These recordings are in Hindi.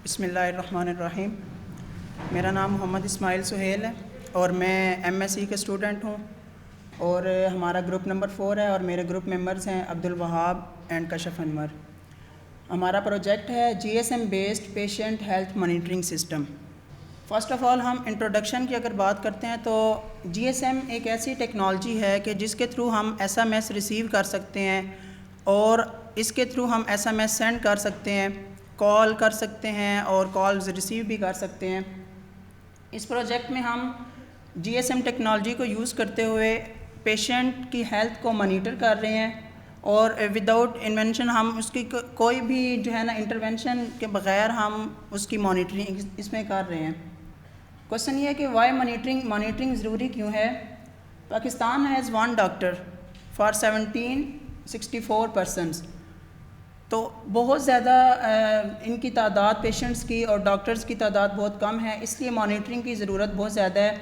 बिस्मिल्लाहिर्रहमानिर्रहीम। मेरा नाम मोहम्मद इस्माइल सुहेल है और मैं एमएससी का स्टूडेंट हूँ और हमारा ग्रुप नंबर 4 है और मेरे ग्रुप मेंबर्स हैं अब्दुल वहाब एंड कशफ अनवर। हमारा प्रोजेक्ट है GSM based patient health monitoring system. First of all हम इंट्रोडक्शन की अगर बात करते हैं तो जीएसएम एक ऐसी टेक्नोलॉजी है कि जिसके थ्रू हम एसएमएस रिसीव कर सकते हैं और इसके थ्रू हम एसएमएस सेंड कर सकते हैं, कॉल कर सकते हैं और कॉल्स रिसीव भी कर सकते हैं। इस प्रोजेक्ट में हम जीएसएम टेक्नोलॉजी को यूज़ करते हुए पेशेंट की हेल्थ को मॉनिटर कर रहे हैं और विदाउट इन्वेंशन हम उसकी कोई भी जो है ना इंटरवेंशन के बग़ैर हम उसकी मॉनिटरिंग इसमें कर रहे हैं। क्वेश्चन ये है कि वाई मॉनिटरिंग ज़रूरी क्यों है। Pakistan has 1 doctor for 1764 persons, तो बहुत ज़्यादा इनकी तादाद पेशेंट्स की और डॉक्टर्स की तादाद बहुत कम है, इसलिए मॉनिटरिंग की ज़रूरत बहुत ज़्यादा है।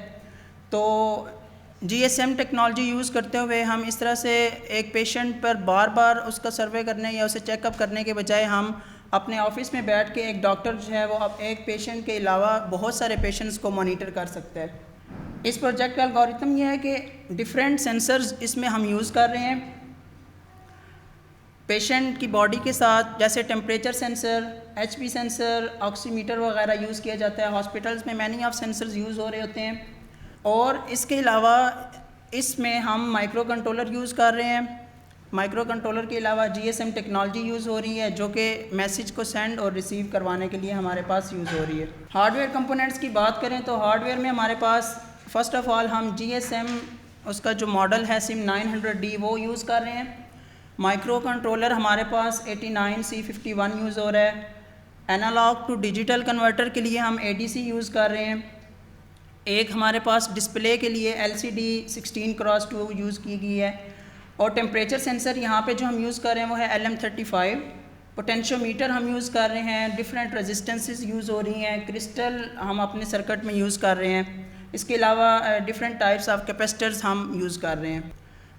तो जीएसएम टेक्नोलॉजी यूज़ करते हुए हम इस तरह से एक पेशेंट पर बार बार उसका सर्वे करने या उसे चेकअप करने के बजाय हम अपने ऑफिस में बैठ के एक डॉक्टर जो है वो अब एक पेशेंट के अलावा बहुत सारे पेशेंट्स को मॉनिटर कर सकता है। इस प्रोजेक्ट का एल्गोरिथम यह है कि डिफरेंट सेंसर्स इसमें हम यूज़ कर रहे हैं पेशेंट की बॉडी के साथ, जैसे temperature sensor, HP sensor, oximeter वगैरह यूज़ किया जाता है। हॉस्पिटल्स में मैनी ऑफ सेंसर्स यूज़ हो रहे होते हैं और इसके अलावा इसमें हम माइक्रो कंट्रोलर यूज़ कर रहे हैं। माइक्रो कंट्रोलर के अलावा जीएसएम टेक्नोलॉजी यूज़ हो रही है जो कि मैसेज को सेंड और रिसीव करवाने के लिए हमारे पास यूज़ हो रही है। हार्डवेयर कंपोनेंट्स की बात करें तो हार्डवेयर में हमारे पास फ़र्स्ट ऑफ़ ऑल हम जीएसएम उसका जो मॉडल है सिम 900D वो यूज़ कर रहे हैं। माइक्रो कंट्रोलर हमारे पास 89C51 यूज़ हो रहा है। एनालॉग टू डिजिटल कन्वर्टर के लिए हम ADC यूज़ कर रहे हैं। एक हमारे पास डिस्प्ले के लिए LCD 16x2 यूज़ की गई है और टेम्परेचर सेंसर यहाँ पे जो हम यूज़ कर रहे हैं वो है LM35। पोटेंशियोमीटर हम यूज़ कर रहे हैं, डिफरेंट रेजिस्टेंसेस यूज़ हो रही हैं, क्रिस्टल हम अपने सर्किट में यूज़ कर रहे हैं। इसके अलावा डिफरेंट टाइप्स ऑफ कैपेसिटर्स हम यूज़ कर रहे हैं।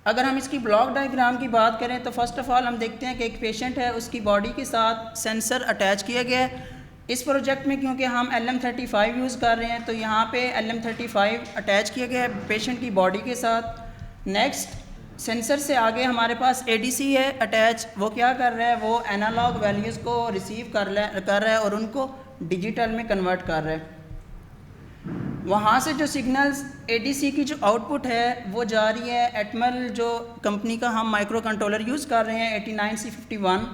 अगर हम इसकी ब्लॉक डायग्राम की बात करें तो फ़र्स्ट ऑफ़ ऑल हम देखते हैं कि एक पेशेंट है, उसकी बॉडी के साथ सेंसर अटैच किया गया है। इस प्रोजेक्ट में क्योंकि हम LM35 यूज़ कर रहे हैं तो यहाँ पे LM35 अटैच किया गया है पेशेंट की बॉडी के साथ। नेक्स्ट सेंसर से आगे हमारे पास ADC है अटैच, वो क्या कर रहा है, वो एनालॉग वैल्यूज़ को रिसीव कर रहा है और उनको डिजिटल में कन्वर्ट कर रहा है। वहाँ से जो सिग्नल्स ADC की जो आउटपुट है वो जा रही है एटमल जो कंपनी का हम माइक्रो कंट्रोलर यूज़ कर रहे हैं 89C51।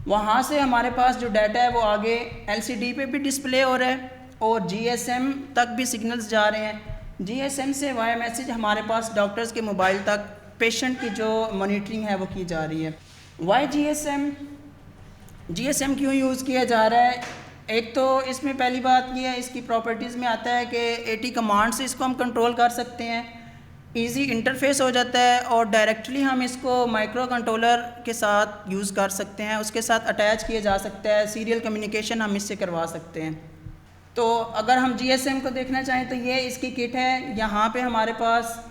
वहाँ से हमारे पास जो डाटा है वो आगे LCD पे भी डिस्प्ले हो रहा है और GSM तक भी सिग्नल्स जा रहे हैं। GSM से वाया मैसेज हमारे पास डॉक्टर्स के मोबाइल तक पेशेंट की जो मॉनिटरिंग है वो की जा रही है। वाई GSM क्यों यूज़ किया जा रहा है। एक तो इसमें पहली बात ये है, इसकी प्रॉपर्टीज़ में आता है कि 80 कमांड से इसको हम कंट्रोल कर सकते हैं, इजी इंटरफेस हो जाता है और डायरेक्टली हम इसको माइक्रो कंट्रोलर के साथ यूज़ कर सकते हैं, उसके साथ अटैच किया जा सकता है, सीरियल कम्युनिकेशन हम इससे करवा सकते हैं। तो अगर हम GSM को देखना चाहें तो ये इसकी किट है। यहाँ पे हमारे पास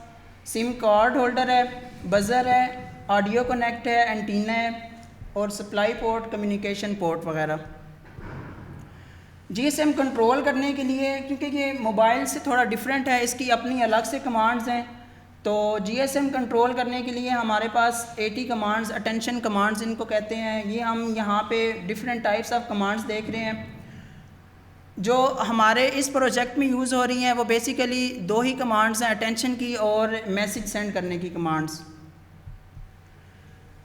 सिम कार्ड होल्डर है, बज़र है, ऑडियो कनेक्ट है, एंटीना है और सप्लाई पोर्ट, कम्युनिकेशन पोर्ट वगैरह। GSM कंट्रोल करने के लिए, क्योंकि ये मोबाइल से थोड़ा डिफरेंट है, इसकी अपनी अलग से कमांड्स हैं, तो GSM कंट्रोल करने के लिए हमारे पास 80 कमांड्स, अटेंशन कमांड्स इनको कहते हैं। ये हम यहाँ पे डिफरेंट टाइप्स ऑफ कमांड्स देख रहे हैं जो हमारे इस प्रोजेक्ट में यूज़ हो रही हैं। वो बेसिकली 2 ही कमांड्स हैं, अटेंशन की और मैसेज सेंड करने की कमांड्स।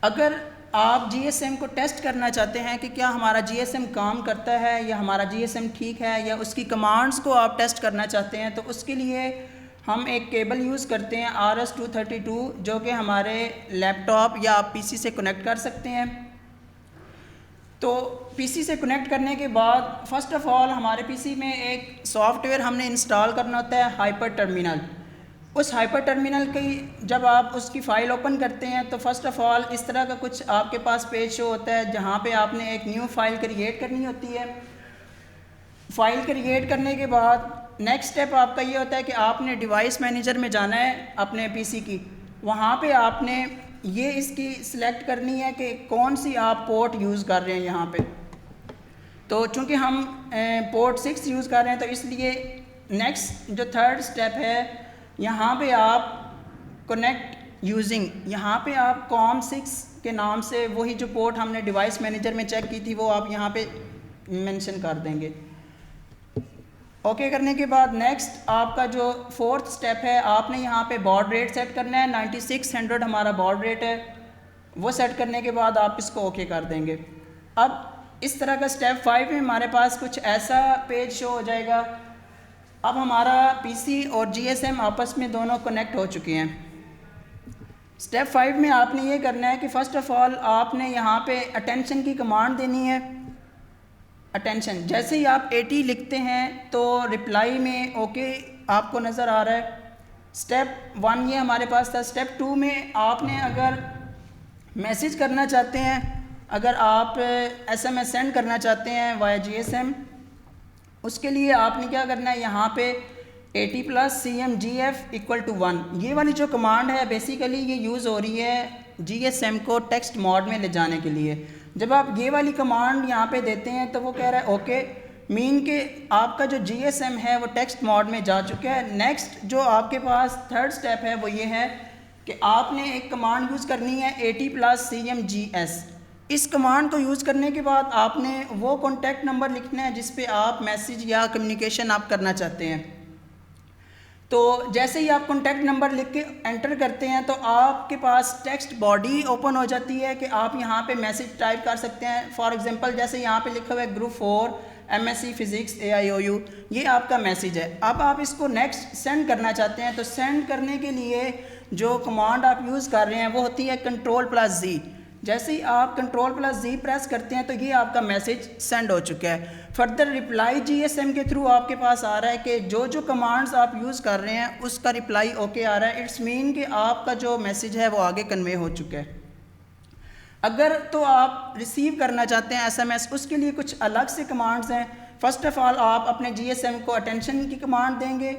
अगर आप GSM को टेस्ट करना चाहते हैं कि क्या हमारा GSM काम करता है या हमारा GSM ठीक है या उसकी कमांड्स को आप टेस्ट करना चाहते हैं, तो उसके लिए हम एक केबल यूज़ करते हैं RS-232 जो कि हमारे लैपटॉप या आप PC से कनेक्ट कर सकते हैं। तो PC से कनेक्ट करने के बाद फ़र्स्ट ऑफ़ ऑल हमारे PC में एक सॉफ्टवेयर हमने इंस्टॉल करना होता है, हाइपर टर्मिनल। उस हाइपर टर्मिनल की जब आप उसकी फ़ाइल ओपन करते हैं तो फ़र्स्ट ऑफ़ ऑल इस तरह का कुछ आपके पास पेज शो होता है जहाँ पे आपने एक न्यू फ़ाइल क्रिएट करनी होती है। फ़ाइल क्रिएट करने के बाद नेक्स्ट स्टेप आपका ये होता है कि आपने डिवाइस मैनेजर में जाना है अपने PC की, वहाँ पे आपने ये इसकी सिलेक्ट करनी है कि कौन सी आप पोर्ट यूज़ कर रहे हैं। यहाँ पे तो चूँकि हम पोर्ट 6 यूज़ कर रहे हैं तो इसलिए नेक्स्ट जो थर्ड स्टेप है, यहाँ पे आप कनेक्ट यूजिंग, यहाँ पे आप कॉम 6 के नाम से वही जो पोर्ट हमने डिवाइस मैनेजर में चेक की थी वो आप यहाँ पे मेंशन कर देंगे। ओके करने के बाद नेक्स्ट आपका जो फोर्थ स्टेप है, आपने यहाँ पे बॉड रेट सेट करना है। 9600 हमारा बॉड रेट है, वो सेट करने के बाद आप इसको ओके कर देंगे। अब इस तरह का स्टेप 5 में हमारे पास कुछ ऐसा पेज शो हो जाएगा। अब हमारा पीसी और जीएसएम आपस में दोनों कनेक्ट हो चुके हैं। स्टेप 5 में आपने ये करना है कि फ़र्स्ट ऑफ़ ऑल आपने यहाँ पे अटेंशन की कमांड देनी है। अटेंशन, जैसे ही आप 80 लिखते हैं तो रिप्लाई में ओके आपको नज़र आ रहा है। स्टेप 1 ये हमारे पास था। स्टेप 2 में आपने अगर मैसेज करना चाहते हैं, अगर आप एसएमएस सेंड करना चाहते हैं वाया जीएसएम, उसके लिए आपने क्या करना है, यहाँ पे 80+ CMGF = 1 ये वाली जो कमांड है बेसिकली ये यूज़ हो रही है जीएसएम को टेक्स्ट मोड में ले जाने के लिए। जब आप ये वाली कमांड यहाँ पे देते हैं तो वो कह रहा है ओके, मीन के आपका जो जीएसएम है वो टेक्स्ट मोड में जा चुका है। नेक्स्ट जो आपके पास थर्ड स्टेप है वो ये है कि आपने एक कमांड यूज़ करनी है 80+ CMGS। इस कमांड को यूज़ करने के बाद आपने वो कॉन्टैक्ट नंबर लिखना है जिस पे आप मैसेज या कम्युनिकेशन आप करना चाहते हैं। तो जैसे ही आप कॉन्टैक्ट नंबर लिख के एंटर करते हैं तो आपके पास टेक्स्ट बॉडी ओपन हो जाती है कि आप यहाँ पे मैसेज टाइप कर सकते हैं। फॉर एग्जांपल जैसे यहाँ पे लिखा हुआ है ग्रुप 4 MSc फिज़िक्स AIOU, ये आपका मैसेज है। अब आप इसको नेक्स्ट सेंड करना चाहते हैं तो सेंड करने के लिए जो कमांड आप यूज़ कर रहे हैं वो होती है Ctrl+Z। जैसे ही आप Ctrl+Z प्रेस करते हैं तो ये आपका मैसेज सेंड हो चुका है। फर्दर रिप्लाई जीएसएम के थ्रू आपके पास आ रहा है कि जो जो कमांड्स आप यूज़ कर रहे हैं उसका रिप्लाई ओके आ रहा है। इट्स मीन कि आपका जो मैसेज है वो आगे कन्वे हो चुका है। अगर तो आप रिसीव करना चाहते हैं एसएमएस, उसके लिए कुछ अलग से कमांड्स हैं। फ़र्स्ट ऑफ़ ऑल आप अपने जीएसएम को अटेंशन की कमांड देंगे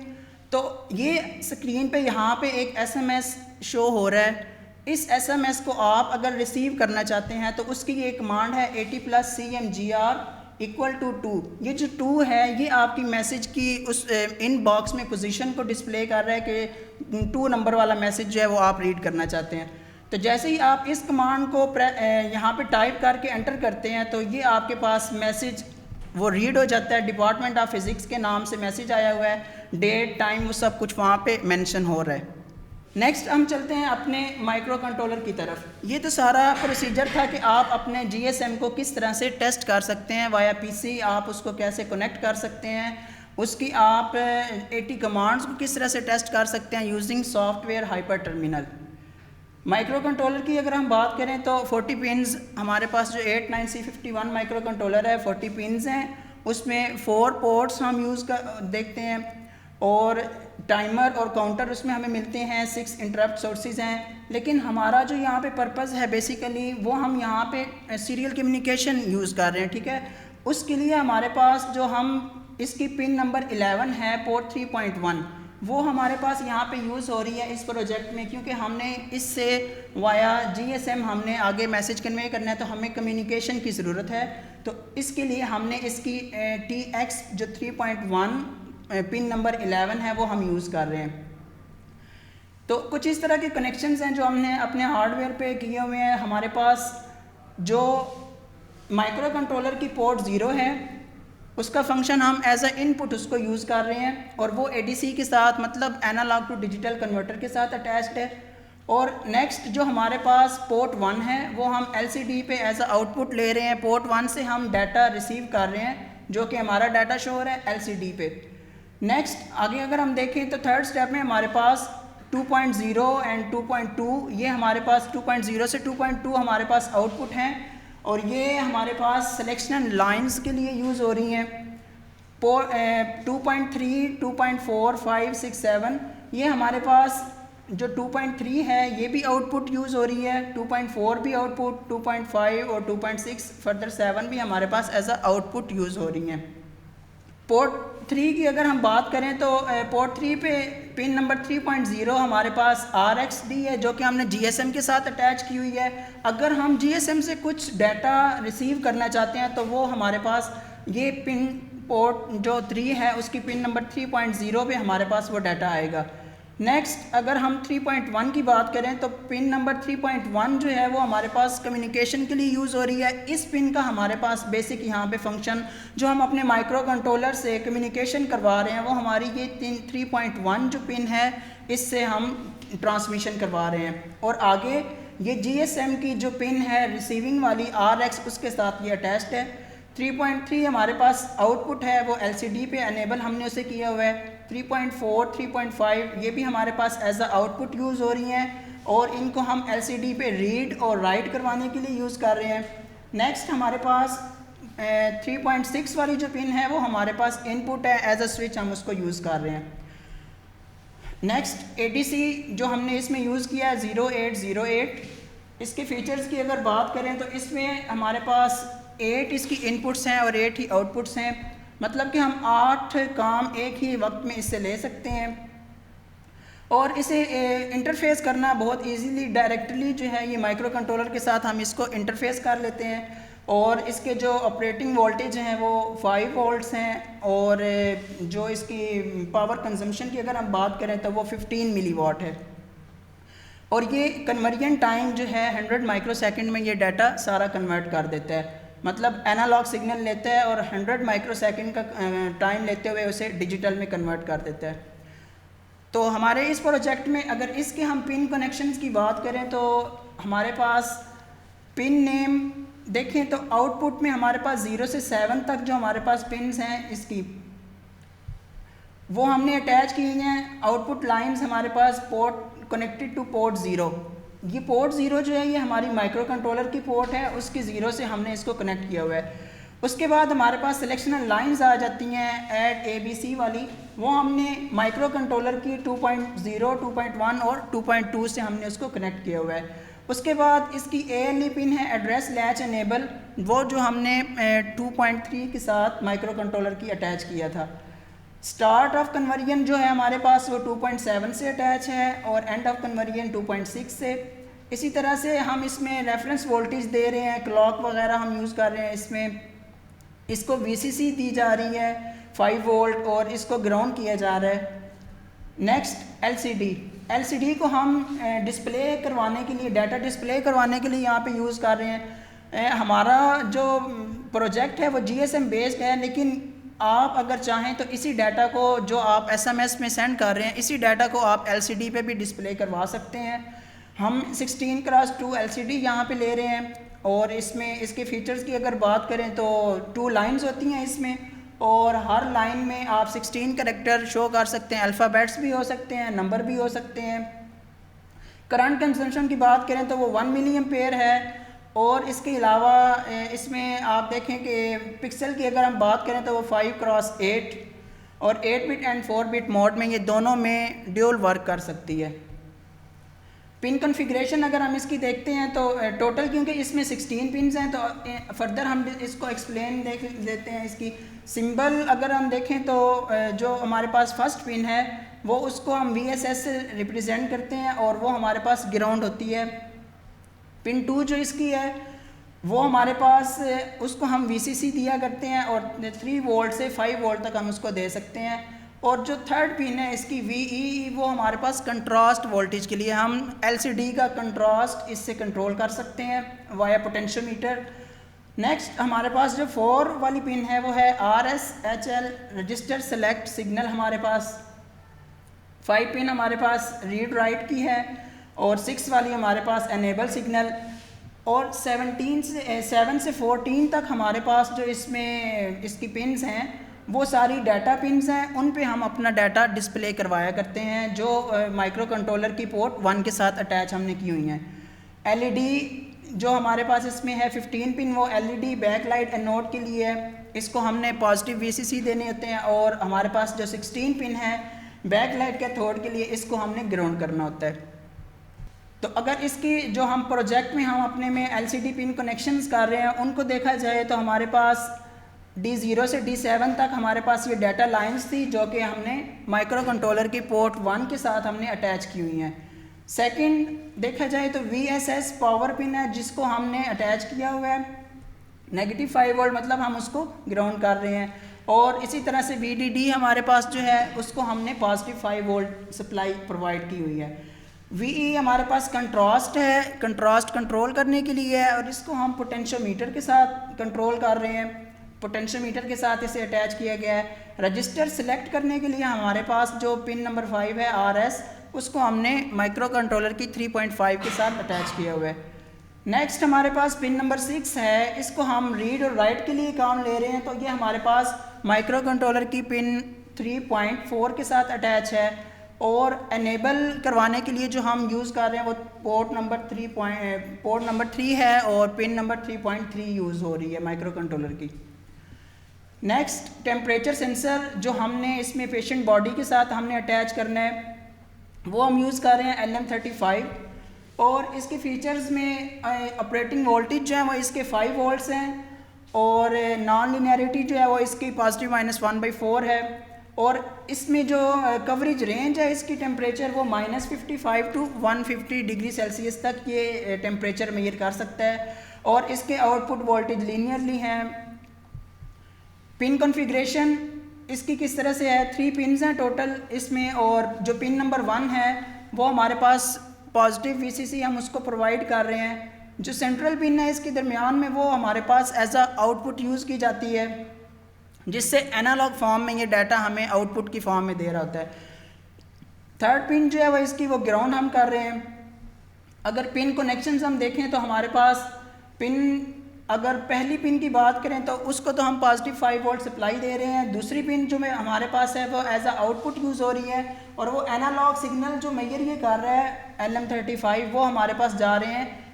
तो ये स्क्रीन पे यहाँ पे एक एसएमएस शो हो रहा है। इस एसएमएस को आप अगर रिसीव करना चाहते हैं तो उसकी ये कमांड है 80+ CMGR = 2। ये जो 2 है ये आपकी मैसेज की उस इनबॉक्स में पोजीशन को डिस्प्ले कर रहा है कि 2 नंबर वाला मैसेज जो है वो आप रीड करना चाहते हैं। तो जैसे ही आप इस कमांड को यहाँ पे टाइप करके एंटर करते हैं तो ये आपके पास मैसेज वो रीड हो जाता है। डिपार्टमेंट ऑफ फिज़िक्स के नाम से मैसेज आया हुआ है, डेट टाइम वो सब कुछ वहाँ पे मेंशन हो रहा है। नेक्स्ट हम चलते हैं अपने माइक्रो कंट्रोलर की तरफ। ये तो सारा प्रोसीजर था कि आप अपने जीएसएम को किस तरह से टेस्ट कर सकते हैं वाया पीसी, आप उसको कैसे कनेक्ट कर सकते हैं, उसकी आप 80 कमांड्स को किस तरह से टेस्ट कर सकते हैं using software hyper terminal. Micro controller की अगर हम बात करें तो 40 पिन्स हमारे पास जो 89C51 माइक्रो कंट्रोलर है 40 पिन्स हैं, उसमें 4 पोर्ट्स हम यूज़ कर देखते हैं और टाइमर और काउंटर उसमें हमें मिलते हैं। 6 इंटरप्ट सोर्सेज हैं। लेकिन हमारा जो यहाँ पे पर्पज़ है बेसिकली वो हम यहाँ पे सीरियल कम्युनिकेशन यूज़ कर रहे हैं, ठीक है। उसके लिए हमारे पास जो हम इसकी पिन नंबर 11 है पोर्ट 3.1 वो हमारे पास यहाँ पे यूज़ हो रही है इस प्रोजेक्ट में, क्योंकि हमने इससे वाया जीएसएम हमने आगे मैसेज कन्वे करना है तो हमें कम्युनिकेशन की ज़रूरत है। तो इसके लिए हमने इसकी TX जो 3.1 पिन नंबर 11 है वो हम यूज़ कर रहे हैं। तो कुछ इस तरह के कनेक्शंस हैं जो हमने अपने हार्डवेयर पे किए हुए हैं। हमारे पास जो माइक्रो कंट्रोलर की पोर्ट 0 है उसका फंक्शन हम एज अ इनपुट उसको यूज़ कर रहे हैं और वो ADC के साथ मतलब एनालॉग टू डिजिटल कन्वर्टर के साथ अटैच्ड है। और नेक्स्ट जो हमारे पास पोर्ट 1 है वो हम LCD पे एज अ आउटपुट ले रहे हैं। पोर्ट 1 से हम डाटा रिसीव कर रहे हैं जो कि हमारा डाटा शो हो रहा है LCD पे। नेक्स्ट आगे अगर हम देखें तो थर्ड स्टेप में हमारे पास 2.0 एंड 2.2 ये हमारे पास 2.0 से 2.2 हमारे पास आउटपुट हैं और ये हमारे पास सिलेक्शन लाइंस के लिए यूज़ हो रही हैं। 2.3, 2.4, 5, 6, 7 ये हमारे पास जो 2.3 है ये भी आउटपुट यूज़ हो रही है। 2.4 भी आउटपुट, 2.5 और 2.6 फर्दर 7 भी हमारे पास एज अ आउटपुट यूज़ हो रही हैं। पोर्ट 3 की अगर हम बात करें तो पोर्ट 3 पे पिन नंबर 3.0 हमारे पास RxD है जो कि हमने GSM के साथ अटैच की हुई है। अगर हम GSM से कुछ डाटा रिसीव करना चाहते हैं तो वो हमारे पास ये पिन पोर्ट जो 3 है उसकी पिन नंबर 3.0 पे हमारे पास वो डाटा आएगा। नेक्स्ट अगर हम 3.1 की बात करें तो पिन नंबर 3.1 जो है वो हमारे पास कम्युनिकेशन के लिए यूज़ हो रही है। इस पिन का हमारे पास बेसिक यहाँ पे फंक्शन जो हम अपने माइक्रो कंट्रोलर से कम्युनिकेशन करवा रहे हैं वो हमारी ये 3.1 जो पिन है इससे हम ट्रांसमिशन करवा रहे हैं। और आगे ये GSM की जो पिन है रिसीविंग वाली RX उसके साथ ये अटैच्ड है। 3.3 हमारे पास आउटपुट है वो LCD पे एनेबल हमने उसे किया हुआ है। 3.4 3.5 ये भी हमारे पास एज अ आउटपुट यूज़ हो रही हैं और इनको हम LCD पे रीड और राइट करवाने के लिए यूज़ कर रहे हैं। नेक्स्ट हमारे पास 3.6 वाली जो पिन है वो हमारे पास इनपुट है, एज अ स्विच हम उसको यूज़ कर रहे हैं। नेक्स्ट ADC जो हमने इसमें यूज़ किया है 0808, इसके फीचर्स की अगर बात करें तो इसमें हमारे पास 8 इसकी इनपुट्स हैं और 8 ही आउटपुट्स हैं, मतलब कि हम 8 काम एक ही वक्त में इससे ले सकते हैं। और इसे इंटरफेस करना बहुत इजीली डायरेक्टली जो है ये माइक्रो कंट्रोलर के साथ हम इसको इंटरफेस कर लेते हैं। और इसके जो ऑपरेटिंग वोल्टेज हैं वो 5 वोल्ट्स हैं और जो इसकी पावर कंजम्पशन की अगर हम बात करें तो वो 15 मिलीवाट है। और ये कन्वर्जन टाइम जो है 100 माइक्रोसेकंड में ये डाटा सारा कन्वर्ट कर देता है, मतलब एनालॉग सिग्नल लेता है और 100 माइक्रोसेकंड का टाइम लेते हुए उसे डिजिटल में कन्वर्ट कर देता है। तो हमारे इस प्रोजेक्ट में अगर इसके हम पिन कनेक्शंस की बात करें तो हमारे पास पिन नेम देखें तो आउटपुट में हमारे पास 0 से 7 तक जो हमारे पास पिन्स हैं इसकी वो हमने अटैच की हैं। आउटपुट लाइंस हमारे पास पोर्ट कनेक्टेड टू पोर्ट 0, ये पोर्ट 0 जो है ये हमारी माइक्रो कंट्रोलर की पोर्ट है, उसकी 0 से हमने इसको कनेक्ट किया हुआ है। उसके बाद हमारे पास सिलेक्शनल लाइंस आ जाती हैं ऐड ABC वाली, वो हमने माइक्रो कंट्रोलर की 2.0 2.1 और 2.2 से हमने उसको कनेक्ट किया हुआ है। उसके बाद इसकी ALE पिन है एड्रेस लैच एनेबल, वो जो हमने 2.3 के साथ माइक्रो कंट्रोलर की अटैच किया था। स्टार्ट ऑफ कन्वर्जन जो है हमारे पास वो 2.7 से अटैच है और एंड ऑफ कन्वर्जन 2.6 से। इसी तरह से हम इसमें रेफरेंस वोल्टेज दे रहे हैं, क्लॉक वगैरह हम यूज़ कर रहे हैं। इसमें इसको VCC दी जा रही है 5 वोल्ट और इसको ग्राउंड किया जा रहा है। नेक्स्ट LCD को हम डिस्प्ले करवाने के लिए, डाटा डिस्प्ले करवाने के लिए यहाँ पे यूज़ कर रहे हैं। हमारा जो प्रोजेक्ट है वो GSM बेस्ड है, लेकिन आप अगर चाहें तो इसी डाटा को जो आप SMS में सेंड कर रहे हैं इसी डाटा को आप LCD पे भी डिस्प्ले करवा सकते हैं। हम 16x2 LCD यहाँ पे ले रहे हैं और इसमें इसके फीचर्स की अगर बात करें तो 2 लाइंस होती हैं इसमें और हर लाइन में आप 16 कैरेक्टर शो कर सकते हैं, अल्फ़ाबेट्स भी हो सकते हैं, नंबर भी हो सकते हैं। करंट कंजम्पशन की बात करें तो वो 1 मिली एम्पेयर है। और इसके अलावा इसमें आप देखें कि पिक्सल की अगर हम बात करें तो वो 5x8 और 8 बिट एंड 4 बिट मोड में ये दोनों में ड्यूल वर्क कर सकती है। पिन कॉन्फ़िगरेशन अगर हम इसकी देखते हैं तो टोटल क्योंकि इसमें 16 पिन्स हैं तो फर्दर हम इसको एक्सप्लेन देख देते हैं। इसकी सिंबल अगर हम देखें तो जो हमारे पास फर्स्ट पिन है वो उसको हम VSS से रिप्रेजेंट करते हैं और वो हमारे पास ग्राउंड होती है। पिन 2 जो इसकी है वो हमारे पास उसको हम VCC दिया करते हैं और 3 वोल्ट से 5 वोल्ट तक हम उसको दे सकते हैं। और जो थर्ड पिन है इसकी VEE वो हमारे पास कंट्रास्ट वोल्टेज के लिए हम LCD का कंट्रास्ट इससे कंट्रोल कर सकते हैं वाया पोटेंशियोमीटर। नेक्स्ट हमारे पास जो 4 वाली पिन है वो है RSHL रजिस्टर सेलेक्ट सिग्नल। हमारे पास 5 पिन हमारे पास रीड राइट की है और 6 वाली हमारे पास एनेबल सिग्नल। और 7 से 14 तक हमारे पास जो इसमें इसकी पिन्स हैं वो सारी डाटा पिन्स हैं, उन पे हम अपना डाटा डिस्प्ले करवाया करते हैं जो माइक्रो कंट्रोलर की पोर्ट 1 के साथ अटैच हमने की हुई हैं। LED जो हमारे पास इसमें है 15 पिन वो LED बैक लाइट एनोड के लिए है, इसको हमने पॉजिटिव VCC देने होते हैं। और हमारे पास जो 16 पिन है बैक लाइट कैथोड के लिए इसको हमने ग्राउंड करना होता है। तो अगर इसकी जो हम प्रोजेक्ट में हम अपने में LCD पिन कनेक्शंस कर रहे हैं उनको देखा जाए तो हमारे पास D0 से D7 तक हमारे पास ये डाटा लाइंस थी जो कि हमने माइक्रो कंट्रोलर की पोर्ट 1 के साथ हमने अटैच की हुई हैं। सेकंड देखा जाए तो VSS पावर पिन है जिसको हमने अटैच किया हुआ है -5 वोल्ट मतलब हम उसको ग्राउंड कर रहे हैं। और इसी तरह से VDD हमारे पास जो है उसको हमने +5 वोल्ट सप्लाई प्रोवाइड की हुई है। VE हमारे पास कंट्रास्ट है, कंट्रास्ट कंट्रोल करने के लिए है, और इसको हम पोटेंशियोमीटर के साथ कंट्रोल कर रहे हैं। पोटेंशियोमीटर के साथ इसे अटैच किया गया है। रजिस्टर सिलेक्ट करने के लिए हमारे पास जो पिन नंबर 5 है RS, उसको हमने माइक्रो कंट्रोलर की 3.5 के साथ अटैच किया हुआ है। नेक्स्ट हमारे पास पिन नंबर 6 है, इसको हम रीड और राइट के लिए काम ले रहे हैं, तो ये हमारे पास माइक्रो कंट्रोलर की पिन 3.4 के साथ अटैच है। और एनेबल करवाने के लिए जो हम यूज़ कर रहे हैं वो पोर्ट नंबर 3 है, और पिन नंबर 3.3 यूज़ हो रही है माइक्रो कंट्रोलर की। नेक्स्ट टेम्परेचर सेंसर जो हमने इसमें पेशेंट बॉडी के साथ हमने अटैच करना है, वो हम यूज़ कर रहे हैं LM35। और इसके फीचर्स में ऑपरेटिंग वोल्टेज जो है वो इसके 5 वोल्ट्स हैं, और नॉन लीनियरिटी जो है वो इसकी +1/4 है। और इसमें जो कवरेज रेंज है इसकी टेम्परेचर वो -55 टू 150 डिग्री सेल्सियस तक ये टेम्परेचर मेजर कर सकता है। और इसके आउटपुट वोल्टेज लीनियरली हैं। पिन कॉन्फ़िगरेशन इसकी किस तरह से है, 3 पिन्स हैं टोटल इसमें, और जो पिन नंबर 1 है वो हमारे पास पॉजिटिव VCC हम उसको प्रोवाइड कर रहे हैं। जो सेंट्रल पिन है इसके दरमियान में वो हमारे पास एज अ आउटपुट यूज़ की जाती है, जिससे एनालॉग फॉर्म में ये डाटा हमें आउटपुट की फॉर्म में दे रहा होता है। थर्ड पिन जो है वो इसकी वो ग्राउंड हम कर रहे हैं। अगर पिन कनेक्शंस हम देखें तो हमारे पास पिन, अगर पहली पिन की बात करें तो उसको तो हम +5 वोल्ट सप्लाई दे रहे हैं। दूसरी पिन जो में हमारे पास है वो एज अ आउटपुट यूज़ हो रही है, और वो एनालॉग सिग्नल जो मेजर ये कर रहा है LM35 वो हमारे पास जा रहे हैं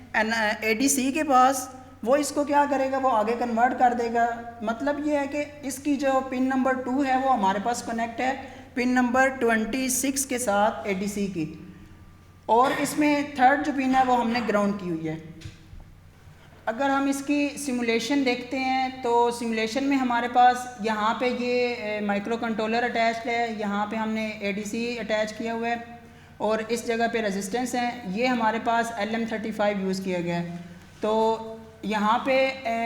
ADC के पास। वो इसको क्या करेगा, वो आगे कन्वर्ट कर देगा। मतलब ये है कि इसकी जो पिन नंबर 2 है वो हमारे पास कनेक्ट है पिन नंबर 26 के साथ ADC की, और इसमें थर्ड जो पिन है वो हमने ग्राउंड की हुई है। अगर हम इसकी सिमुलेशन देखते हैं तो सिमुलेशन में हमारे पास यहाँ पे ये माइक्रो कंट्रोलर अटैच्ड है, यहाँ पे हमने ADC अटैच किया हुआ है, और इस जगह पे रेजिस्टेंस हैं। ये हमारे पास LM35 यूज़ किया गया है। तो यहाँ पे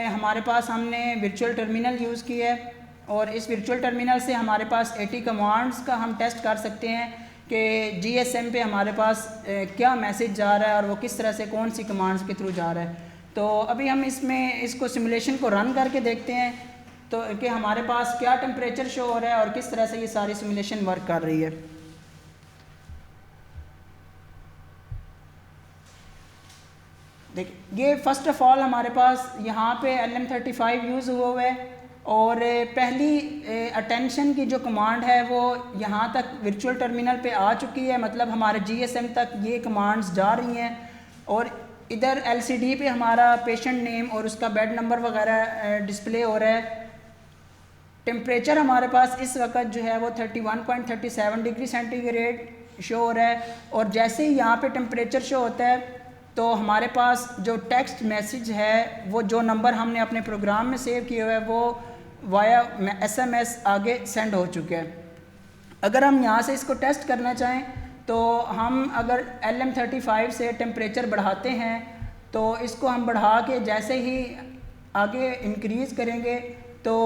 हमारे पास हमने वर्चुअल टर्मिनल यूज़ किया है, और इस वर्चुअल टर्मिनल से हमारे पास 80 कमांड्स का हम टेस्ट कर सकते हैं कि GSM पे हमारे पास क्या मैसेज जा रहा है और वो किस तरह से कौन सी कमांड्स के थ्रू जा रहा है। तो अभी हम इसको सिमुलेशन को रन करके देखते हैं तो कि हमारे पास क्या टेम्परेचर शो हो रहा है और किस तरह से ये सारी सिमुलेशन वर्क कर रही है। देखिए, ये फ़र्स्ट ऑफ़ ऑल हमारे पास यहाँ पे LM35 यूज़ हुआ है, और पहली अटेंशन की जो कमांड है वो यहाँ तक वर्चुअल टर्मिनल पे आ चुकी है, मतलब हमारे GSM तक ये कमांड्स जा रही हैं। और इधर LCD पे हमारा पेशेंट नेम और उसका बेड नंबर वगैरह डिस्प्ले हो रहा है। टेम्परेचर हमारे पास इस वक्त जो है वो 31.37 डिग्री सेंटीग्रेड शो हो रहा है, और जैसे ही यहाँ पे टेम्परेचर शो होता है तो हमारे पास जो टेक्स्ट मैसेज है वो जो नंबर हमने अपने प्रोग्राम में सेव किया हुआ है वो वाया SMS आगे सेंड हो चुके हैं। अगर हम यहाँ से इसको टेस्ट करना चाहें तो हम अगर LM35 से टेम्परेचर बढ़ाते हैं तो इसको हम बढ़ा के जैसे ही आगे इंक्रीज़ करेंगे तो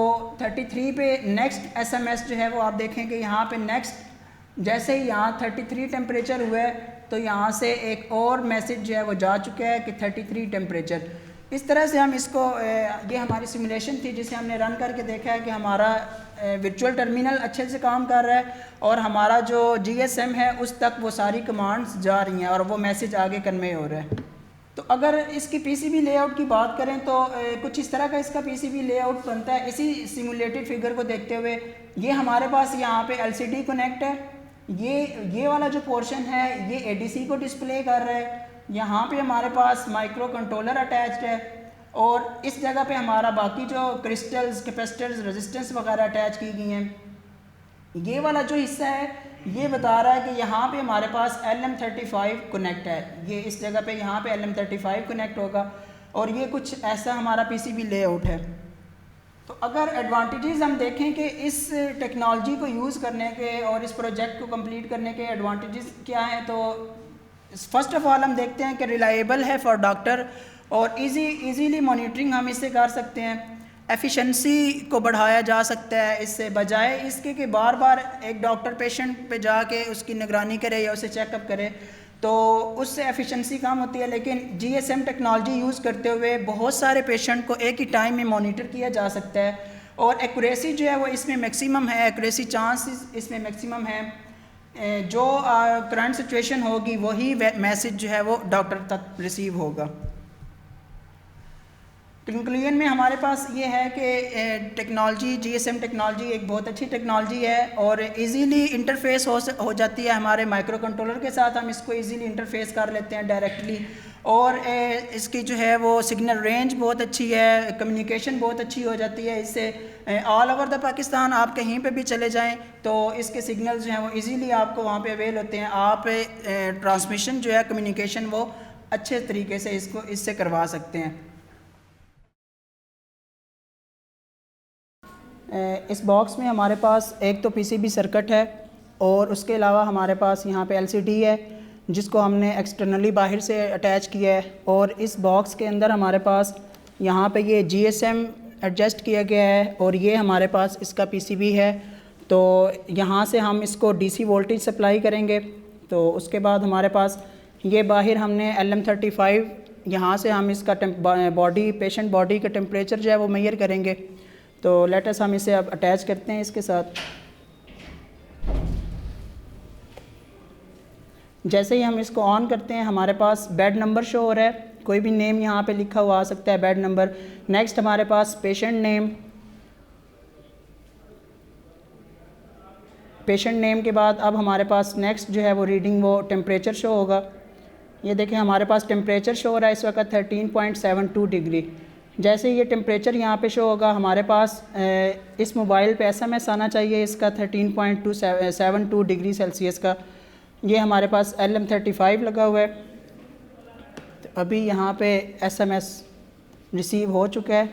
33 पे नेक्स्ट SMS जो है वो आप देखेंगे यहाँ पे नेक्स्ट, जैसे ही यहाँ 33 टेम्परेचर हुआ है तो यहाँ से एक और मैसेज जो है वो जा चुका है कि 33 टेम्परेचर। इस तरह से हम इसको ये हमारी सिमुलेशन थी जिसे हमने रन करके देखा है कि हमारा वर्चुअल टर्मिनल अच्छे से काम कर रहा है और हमारा जो GSM है उस तक वो सारी कमांड्स जा रही हैं और वो मैसेज आगे कन्वे हो रहा है। तो अगर इसकी PCB लेआउट की बात करें तो कुछ इस तरह का इसका PCB लेआउट बनता है। इसी सिमुलेटेड फिगर को देखते हुए ये हमारे पास यहाँ पे LCD कनेक्ट है, ये वाला जो पोर्शन है ये ADC को डिस्प्ले कर रहा है, यहाँ पे हमारे पास माइक्रो कंट्रोलर अटैच्ड है, और इस जगह पे हमारा बाकी जो क्रिस्टल्स, कैपेसिटर्स, रेजिस्टेंस वगैरह अटैच की गई हैं। ये वाला जो हिस्सा है ये बता रहा है कि यहाँ पे हमारे पास LM35 कनेक्ट है, ये इस जगह पे यहाँ पे LM35 कनेक्ट होगा, और ये कुछ ऐसा हमारा PCB लेआउट है। तो अगर एडवांटेजेस हम देखें कि इस टेक्नोलॉजी को यूज़ करने के और इस प्रोजेक्ट को कंप्लीट करने के एडवांटेजेस क्या हैं, तो फर्स्ट ऑफ़ ऑल हम देखते हैं कि रिलायबल है फॉर डॉक्टर और इजीली मॉनिटरिंग हम इससे कर सकते हैं। एफिशिएंसी को बढ़ाया जा सकता है इससे, बजाय इसके कि बार बार एक डॉक्टर पेशेंट पे जाके उसकी निगरानी करे या उसे चेकअप करे, तो उससे एफिशिएंसी कम होती है। लेकिन जीएसएम टेक्नोलॉजी यूज़ करते हुए बहुत सारे पेशेंट को एक ही टाइम में मॉनिटर किया जा सकता है, और एक्यूरेसी जो है वो इसमें मैक्सिमम है, एक्यूरेसी चांसेस इसमें मैक्सिमम है। जो करंट सिचुएशन होगी वही मैसेज जो है वो डॉक्टर तक रिसीव होगा। कंक्लूजन में हमारे पास ये है कि टेक्नोलॉजी, जीएसएम टेक्नोलॉजी एक बहुत अच्छी टेक्नोलॉजी है और इजीली इंटरफेस हो जाती है हमारे माइक्रो कंट्रोलर के साथ। हम इसको इजीली इंटरफेस कर लेते हैं डायरेक्टली, और इसकी जो है वो सिग्नल रेंज बहुत अच्छी है, कम्युनिकेशन बहुत अच्छी हो जाती है इससे। ऑल ओवर द पाकिस्तान आप कहीं पे भी चले जाएं तो इसके सिग्नल्स जो हैं वो इजीली आपको वहाँ पे अवेल होते हैं। आप ट्रांसमिशन जो है, कम्युनिकेशन, वो अच्छे तरीके से इससे करवा सकते हैं। इस बॉक्स में हमारे पास एक तो पीसीबी सर्किट है, और उसके अलावा हमारे पास यहाँ पे एलसीडी है जिसको हमने एक्सटर्नली बाहर से अटैच किया है। और इस बॉक्स के अंदर हमारे पास यहाँ पे ये जीएसएम एडजस्ट किया गया है, और ये हमारे पास इसका पीसीबी है। तो यहाँ से हम इसको डीसी वोल्टेज सप्लाई करेंगे। तो उसके बाद हमारे पास ये बाहर हमने LM35, यहाँ से हम इसका पेशेंट बॉडी का टेम्परेचर जो है वो मेजर करेंगे। तो लेटस हम इसे अब अटैच करते हैं इसके साथ। जैसे ही हम इसको ऑन करते हैं हमारे पास बेड नंबर शो हो रहा है, कोई भी नेम यहाँ पे लिखा हुआ आ सकता है, बेड नंबर। नेक्स्ट हमारे पास पेशेंट नेम के बाद अब हमारे पास नेक्स्ट जो है वो रीडिंग, वो टेम्परेचर शो होगा। ये देखें हमारे पास टेम्परेचर शो हो रहा है इस वक्त 13.72 डिग्री। जैसे ये टेम्परेचर यहाँ पे शो होगा हमारे पास इस मोबाइल पे एसएमएस आना चाहिए इसका 13.72 डिग्री सेल्सियस का। ये हमारे पास LM35 लगा हुआ है। तो अभी यहाँ पे एसएमएस रिसीव हो चुका है।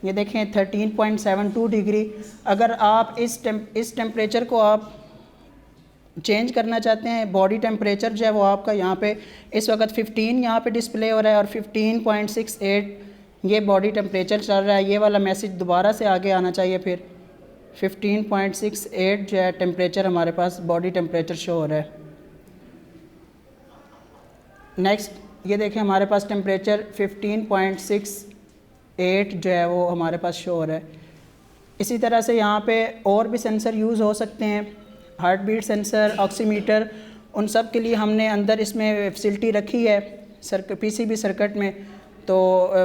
ये देखें 13.72 डिग्री। अगर आप इस टेम्परेचर को आप चेंज करना चाहते हैं, बॉडी टेम्परेचर जो है वो आपका यहाँ पे इस वक्त 15 यहाँ पे डिस्प्ले हो रहा है, और 15.68 ये बॉडी टेम्परेचर चल रहा है। ये वाला मैसेज दोबारा से आगे आना चाहिए, फिर 15.68 जो है टेम्परेचर हमारे पास बॉडी टेम्परेचर शो हो रहा है। नेक्स्ट ये देखें हमारे पास टेम्परेचर 15.68 जो है वो हमारे पास शो हो रहा है। इसी तरह से यहाँ पे और भी सेंसर यूज़ हो सकते हैं, हार्ट बीट सेंसर, ऑक्सीमीटर, उन सब के लिए हमने अंदर इसमें फैसिलिटी रखी है पीसीबी सर्किट में। तो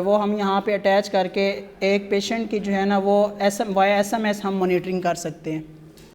वो हम यहाँ पे अटैच करके एक पेशेंट की जो है ना वो वाया एसएमएस हम मॉनिटरिंग कर सकते हैं।